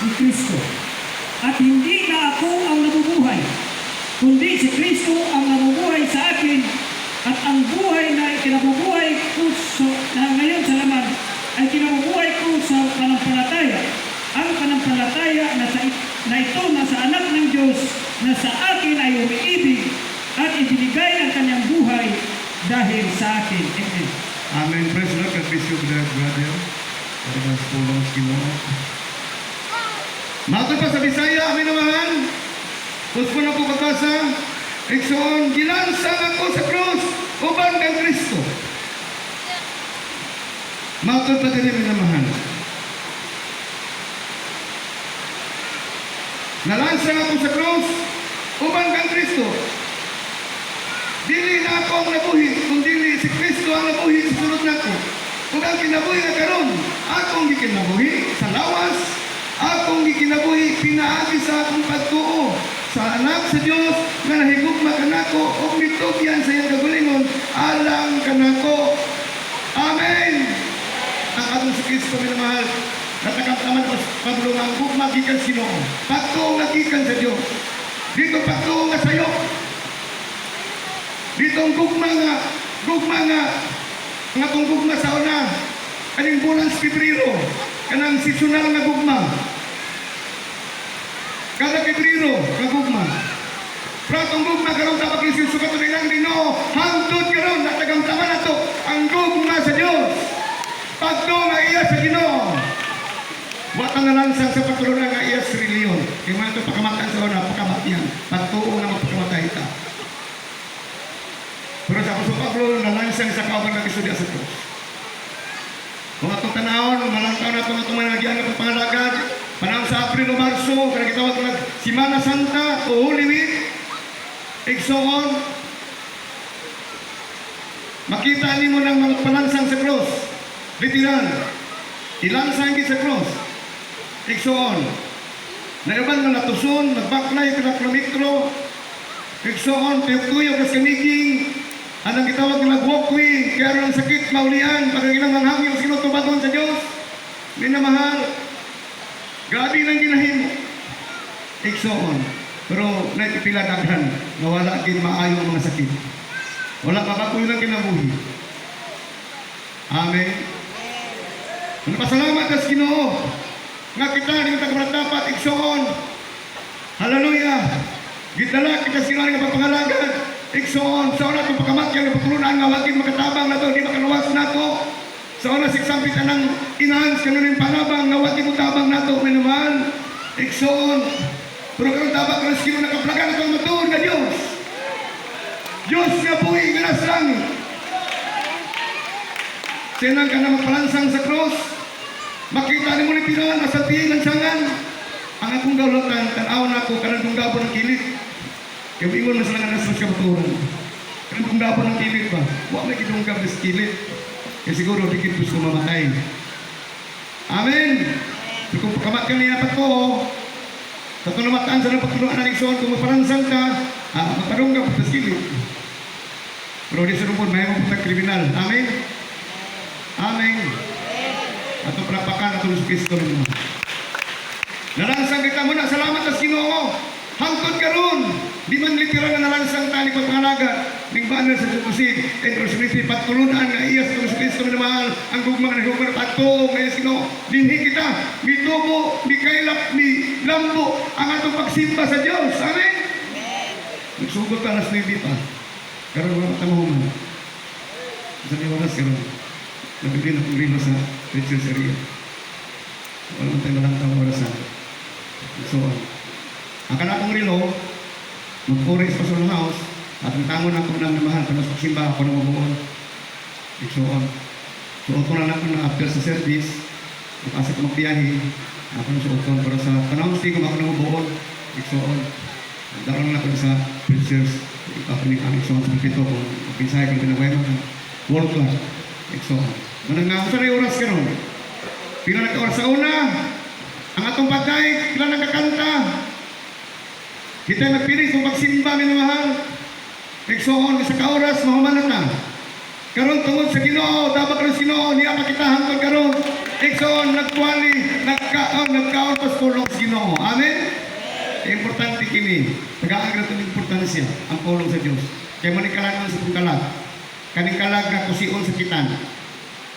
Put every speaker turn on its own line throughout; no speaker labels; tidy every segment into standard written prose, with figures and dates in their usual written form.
ni Kristo. At hindi na ako ang nabubuhay, kundi si Kristo ang nabubuhay sa akin, at ang buhay na ikinabubuhay ko na ngayon sa laman ay kinabubuhay ko sa panampalataya. Ang panampalataya na ito na sa anak ng Diyos na sa akin ay umiibig at ibinigay ang kanyang buhay dahil sa akin. Amen.
Amen. Praise the Lord. God bless you, brother. Para mas pulong sa Ginoo. Matod pa sa Bisaya, amin naman. Gusto ko na po pagkasa. Ikson, ginansang ako sa krus, uban ng Kristo. Matod pa din amin naman. Nalansang ako sa krus, uban ng Kristo. Dili na ako ang nabuhi, kung dili si Kristo ang nabuhi sa sulod na ko. Kung ang kinabuhi na karon, akong gikinabuhi sa lawas, akong gikinabuhi pinaagi sa akong pagtuo sa anak sa Dios nga nahigugma kanako o mitugyan sa iyang kagalingon alang kanako. Amen. Ang atong si Kristo minamahal, natakamtaman ko pagdulungang gugma gikan Ginoo. Pagtuo nga gikan sa Dios. Dito pagtuo nga sayo. Dito ang gugma nga ang atong gugma sa una, kaning bulan sa Pebrero, kanang seasonal nga gugma. Kada Pebrero, nga gugma. Pero atong gugma karon dapat yung susukat ng ilang Ginoo, hangtod karon natagamtaman nato ang gugma sa Dios. Pagtuo nga iya sa Ginoo. Wa kang nalansang sa pagtulungan nga iya sa reliyon. Kaya man ito pakamatay sa una, pakamatyan. Pagtuo nga mapakamatay ta. Pero sa Apostol Pablo, nalansang sa kawan ng isudya sa Diyos. Kung atong tanahon, malangkaw na itong managyan na pangalagan, panahon sa Abril o Marso, kaya kitawag na Semana Santa o Holy Week, igsoon, makita nimo ng mga palansang sa cross, literal, ilansang sa cross, igsoon, naiban na natuson, nagbaklay, kilometro, igsoon, tuyok-tuyok, kaskamiging, anong gitawag na walkway, kaya rin ang sakit, maulian, pag ilang manghangil, sinutubaton sa Diyos, minamahal, grabe lang ginahimo, iksoon, pero naipipila daghan, nawala kin maayo ang mga sakit, wala kabakoy lang kinabuhi. Amen. Pasalamat sa Ginoo, nga kita ng dapat iksoon, hallelujah, gitala kita sila ng pagpangalagan, iksoon, sa una itong pagkamatyan ng pagtulunan nga wagin makatabang na ito, hindi makaluwas na ito. Sa una siksampit ka ng inahans, kanunin panabang nga wagin mo tabang na ito, may naman, iksoon. Pero karoon tabang ka ng sino nakaplagan ito ang matuon na Diyos. Diyos nga buhay nga nasa langit. Sinang ka na magpalansang sa cross, makita ni mo ni Piran, masalpiyay lansangan. Ang akong gawlatan, tanawan ako, kanang kong gabo ng kilit. Kaya ingon na sila nga nasa kabaturan. Kaya kung dapat ng kilit ba? Huwag may kitungkap na sa kilit. Kaya siguro dikit po ko mamatay. Amen! So kung pagkamatkan niya pa ko, sa tunamataan sa napagtulungan ng iksoon, kung maparansang ka, magparunggap po sa kilit. Pero di sa rumpon, may mapunta kriminal. Amen? Amen! At ang panapakan at ang Kristo naman. Nalansang kita muna, salamat sa Ginoo. Hangtod karon, di man literal na nalansang tali pagpangalaga, ning banal sa Tutusin, and Rosemary, pagtulunan nga iya sa Kristo na mahal, ang gugma nga nagugma na pagtuo, ngayon Ginoo, dinhi kita, mitubo, mi kailap, mi lambo, ang atong pagsimba sa Diyos. Amen? Nagsugot ka nas hindi pa. Karon wala tamuhuman. Sa niwalas karon, nabili na kong rilo sa Rachel Seria. Wala man tayo malangkang oras sa Soon. Ang kanakong rilo, mag-uri sa Pasolong House, at ang tangon ako ng namahal, tapos pagsimba ako ng mabuon. Iksoon. Suot ko lang ako na after sa service, ipasa ko magbiyahe, ako na suoton. Pero sa panahon ko ako ng mabuon, iksoon. Daron lang ako sa preachers, ako ni ang iksoon sa pito ko, pinsay ko pinagway mo, world class, iksoon. Manang sa na oras ka nun. Pila nagka-oras sa una, ang atong pagkain, pila nagkakanta, kita nagpiling kung magsimba minamahal. Iksoon, isa ka oras, mahumanan na. Karon tungod sa Ginoo, dapat karon Ginoo, niya pakitahan ko karon. Ikson, nagkaon pas pulong sa Ginoo. Amen? Importante kini. Tagaan na itong importansya ang pulong sa Diyos. Kaya manikalan sa itong kalag. Kaning kalag na kusion sa kitan.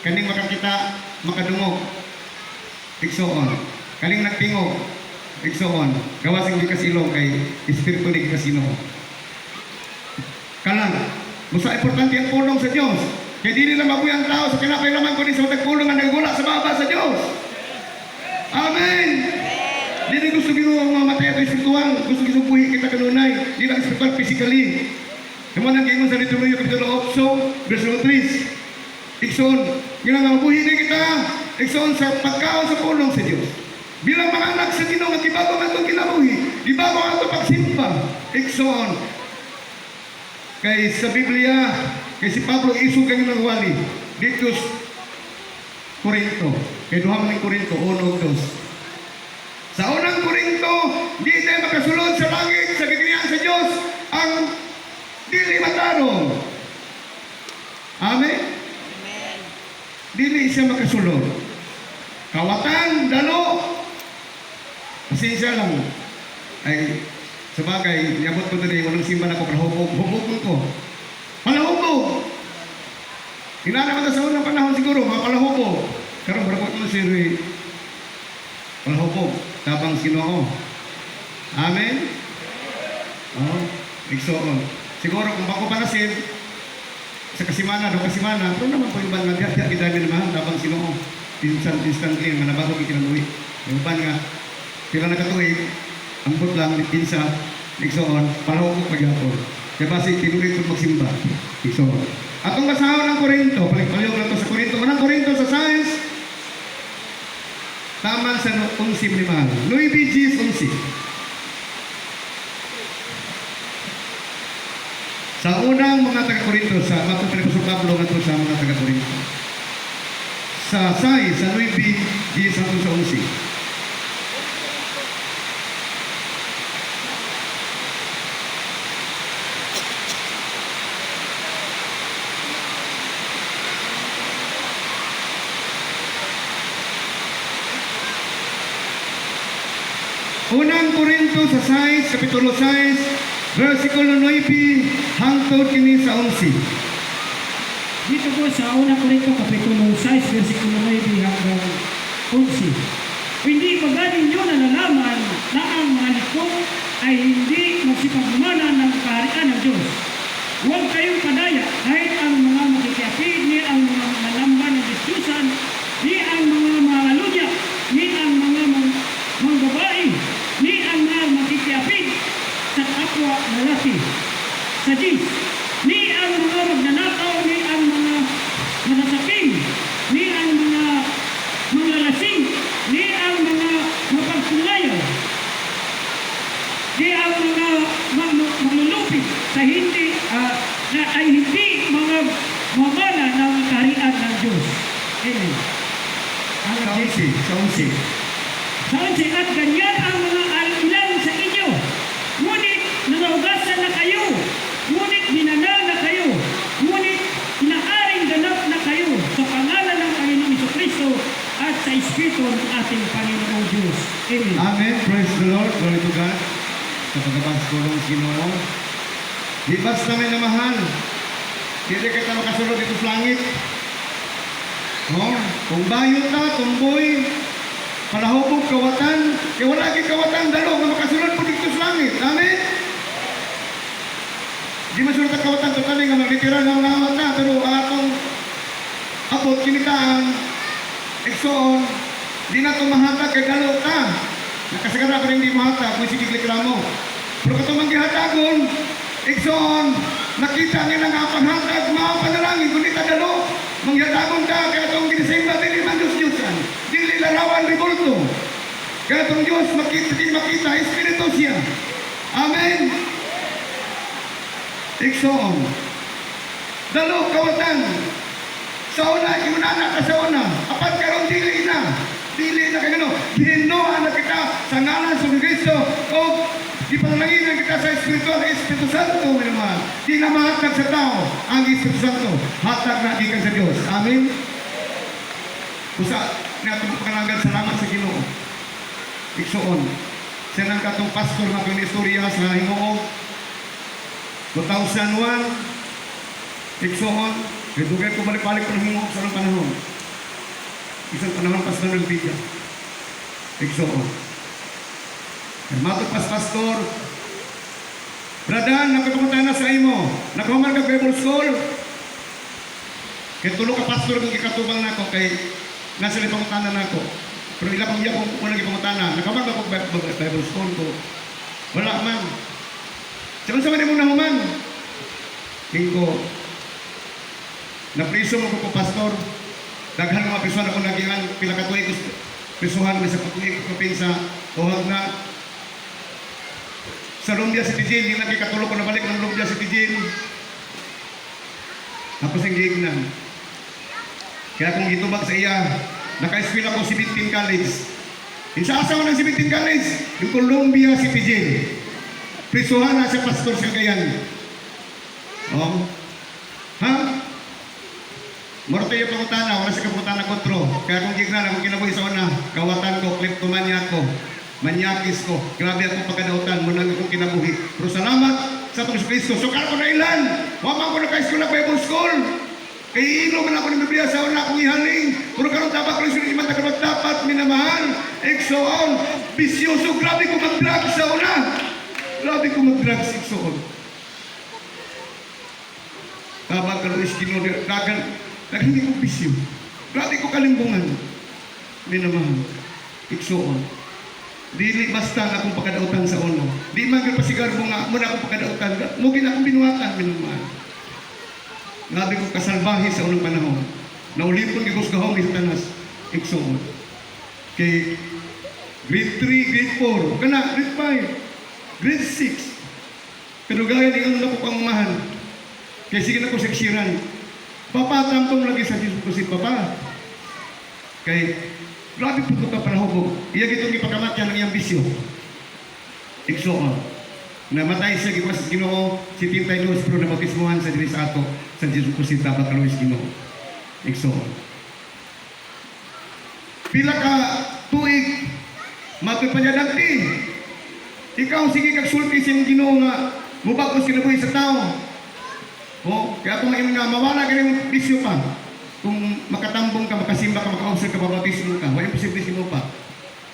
Kaning makakita, makadungog. Ikson. Kaning nagtingog. Ikson. Gawasing di kasilong kay Espiritu ni Kasino. Kalang. Musa importante ang pulong sa Diyos. Kaya di nila mabuhay ang tao sa kinapailaman ko din sa matagpulong na nagula sa baba sa Diyos. Amen! Di rin gusto ginawa ang mga matay at espiritual. Gusto ginubuhi kita kanunay. Di lang espiritual physically. Naman ang gingon sa Deuteronomio Kapitulo 8, verse 3. Ikson, yun ang mabuhi na kita. Ikson sa pagkaon sa pulong sa Diyos. Bilang mga anak sa Ginoo at ibabaw nga itong kinabuhi. Ibabaw nga itong pagsimpa. Ikson. Kay sa Biblia, kay si Pablo isog kang ng wali. Dito Korinto. Kay duha man ng Korinto, 1:2. Sa unang Korinto, di tayo makasulod sa langit, sa gagawin sa Diyos, ang dili matarong. Amen? Dili siya makasulod. Kawatan, dalo, pasensya lang. Ay, sabagay, niabot ko na rin, walang simba na ko, hubog ko. Palahubog! Hinana ka sa unang panahon siguro, mga palahubog. Karong barabot mo si Rui. Palahubog, tabang Ginoo. Amen? Oh, igsoon. Siguro kung bako panasin, sa kasimana, do kasimana, pero naman po yung ban nga, diya kita naman, tabang Ginoo. Instantly, manabago kikinabuhi. Yung ban nga, pila na katuig, ambot lang, pinsa, igsoon, palahubog pagyapon. Kaya basi, tinuloy ko magsimba. Igsoon. Atong basahon ng Korinto, paling-palyog lang to sa Korinto. Unang Korinto sa science, taman sa 11:5. 9:11. Sa unang mga taga-Korinto, sa matutulad sa Pablo nga to sa mga taga-Korinto. Sa science, sa 9:11. Unang Korinto sa 6, Kapitulo 6, versikulo 9, hangtod kini sa 11.
Dito po sa unang Korinto, Kapitulo 6, versikulo 9 hanggang 11. Hindi ba ganin nyo nalalaman na ang mga likod ay hindi magsipagmana ng kaharian ng Diyos? Huwag kayong padaya kahit ang mga makikiapid, ni ang mga manamba ng Diyosan, ni ang mga mangalunya, ni ang mga mangbabae, ni ang mga makikiapid sa kapwa lalaki, sa Diyos, ni ang mga magnanakaw, ni ang mga manasaking, ni ang mga manglalasing, ni ang mga mapagsungayaw, ni ang mga manglulupit sa hindi na ay hindi mga mamana ng kaharian ng Diyos. Amen.
Sa 11.
Saan at ganyan ang mga ilan sa inyo, ngunit nanaugasan na kayo, ngunit dinanal na kayo, ngunit inaaring ganap na kayo sa pangalan ng Panginoong Jesucristo at sa Espiritu ng ating Panginoong Diyos. Amen.
Amen. Praise the Lord. Glory to God. Sa pagkabas tulong Ginoo. Di basta may namahal. Hindi kita makasulod dito sa langit. Oh, kung bayo ta, tumboy, palahubog, kawatan, kaya wala kay kawatan dalo na makasulod po dito sa langit. Amen? Di masulod ang kawatan, totally nga maglitiran ng mga awat na, pero ang atong abot, kinitaan, eksoon, di na ito mahatag kay dalo ta. Nakasagara pa rin di mahatag, kung sige reklamo. Pero kung ito manggihatagon, eksoon, nakita nila nga panghatag, mga panalangin, kung di ka dalo, mangyatagon ka, kaya itong ginisimba, dili man Diyos-Diyosan, dili larawan ribulto. Kaya itong Diyos, makita, Espiritu siya. Amen. Iksoon. Dalo, kawatan. Sa una, imunana ka sa una. Apat karon dili na. Dili na kayo. Binuha na kita sa ngalan sa Kristo. O di panalangin kita sa Espiritu Santo, naman. Di na mahatag sa tao ang Espiritu Santo. Hatag na ikan sa Diyos. Amen. Usa, na atong pangalanggan salamat sa Ginoo. Igsoon. Siya nang katong pastor na istorya sa Ginoo. 2001. Igsoon. Dugay ko balik-balik ko ng Ginoo sa anong panahon. Isang panahon pas na nagbiga. Igsoon. Mato pas pastor. Bradan, nakapunta na sa imo. Nakahuman ka Bible School. Kaya tulo ka pastor kung ikatubang na ako kay nasa lipangutanan na ako. Pero ilang pang iya kung unang ipangutanan. Nakahuman ka ako Bible School ko. Wala man. Siya sa man mo nahuman. Tingko. Napriso mo ko pastor. Daghan mga prisuhan ako nagihan. Pila ka tuwi ko prisuhan may sa patuwi ko kapin sa tuhag na sa Lumbia City Jail, hindi nakikatulog ko na balik ng Lumbia City Jail. Tapos ang giignan. Kaya kung gitubag sa iya, naka-eskwil ako si 17 College. Sa asawa ng 17 College, yung Columbia City Jail. Prisuhan na sa Pastor Silgayan. Oh. Ha? Morto yung pangutana, wala sa kaputana kontro. Kaya kung giignan, akong kinabuhi sa una, kawatan ko, kleptomania ko. Manyakis ko. Grabe akong pagkadautan. Munang akong kinabuhi. Pero salamat sa Panginoon Kristo. Sukar ko na ilan. Wama ko na ka-school na Bible School. Kaya ilo man ako ng Biblia sa una akong ihaling. Pero karoon dapat ko rin iman na dapat minamahal. Exoon. Bisyoso. Grabe ko mag-drugs sa una. Grabe ko mag-drugs. Exoon. Tabang karoon iskino. Hindi ko bisyo. Grabe ko kalimbungan. Minamahal. Exoon. Dili basta akong pagkadautan sa uno. Di man gyud pasigar mo nga muna akong pagkadautan. Mugin akong binuhatan minumahal. Grabe ko kasalbahe sa unang panahon. Naulipon gyud ko gahom sa tanas. Igsoon. Kay grade 3, grade 4, kana grade 5, grade 6. Pero gaya di ano ko pangmahan. Kay sige na ko seksiran. Papa tampong lagi sa Diyos ko si Papa. Kay grabe po ka panahubog. Iya gitong ipakamatyan ng iyang bisyo. Igsoon. Namatay siya gipas Ginoo si Tintay Luz pero nabatismuhan sa diri sa ato sa Dios ko si Tabat Luis Ginoo. Igsoon. Pila ka tuig mapipanyadagti. Ikaw sige kag sulti sa Ginoo nga mubagos kinabuhi sa tao. Oh, kaya kung nga mawala ka ng bisyo pa. Kung makatambong ka, makasimba ka, makausap ka, babatismo ka, wala imposible sino pa.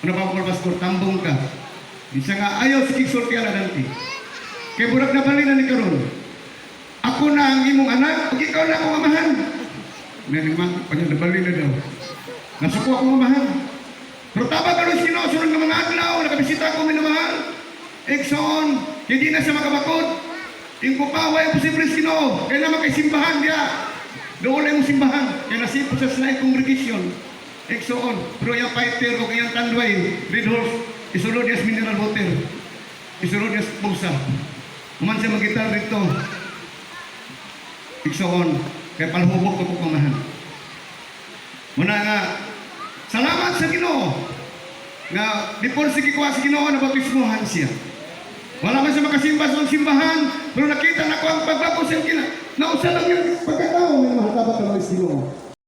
Kung napapapal pastor, tambong ka. Isa nga, ayaw si Kiksol kaya na dante. Kaya burak na bali na ni Karon. Ako na ang imong anak, pag ikaw na akong amahan. Naman, pag nabali na daw. Nasuko akong amahan. Pero taba ka rin sino, sunod ng mga adlaw, nakabisita ako minamahal. Exxon, hindi na siya makabakot. Ingko pa, wala imposible sino. Kaya naman kay simbahan diya. Doon lang yung simbahan. Kaya nasipot sa Sinai Congregation. Exoon. Pero yung fighter o kayang tandway, Red Horse, isulod yung mineral water. Isulod yung pulsa. Kuman siya mag-gitar dito. Exoon. Kaya palhubog ko po kumahan. Muna nga, salamat sa Ginoo. Nga, before sige kuha sa Ginoo, nabatismuhan siya. Wala man siya makasimba sa simbahan, pero nakita na ko ang pagbago sa kina. Nausa lang yung pagkatao ng mga tabat ng Ginoo.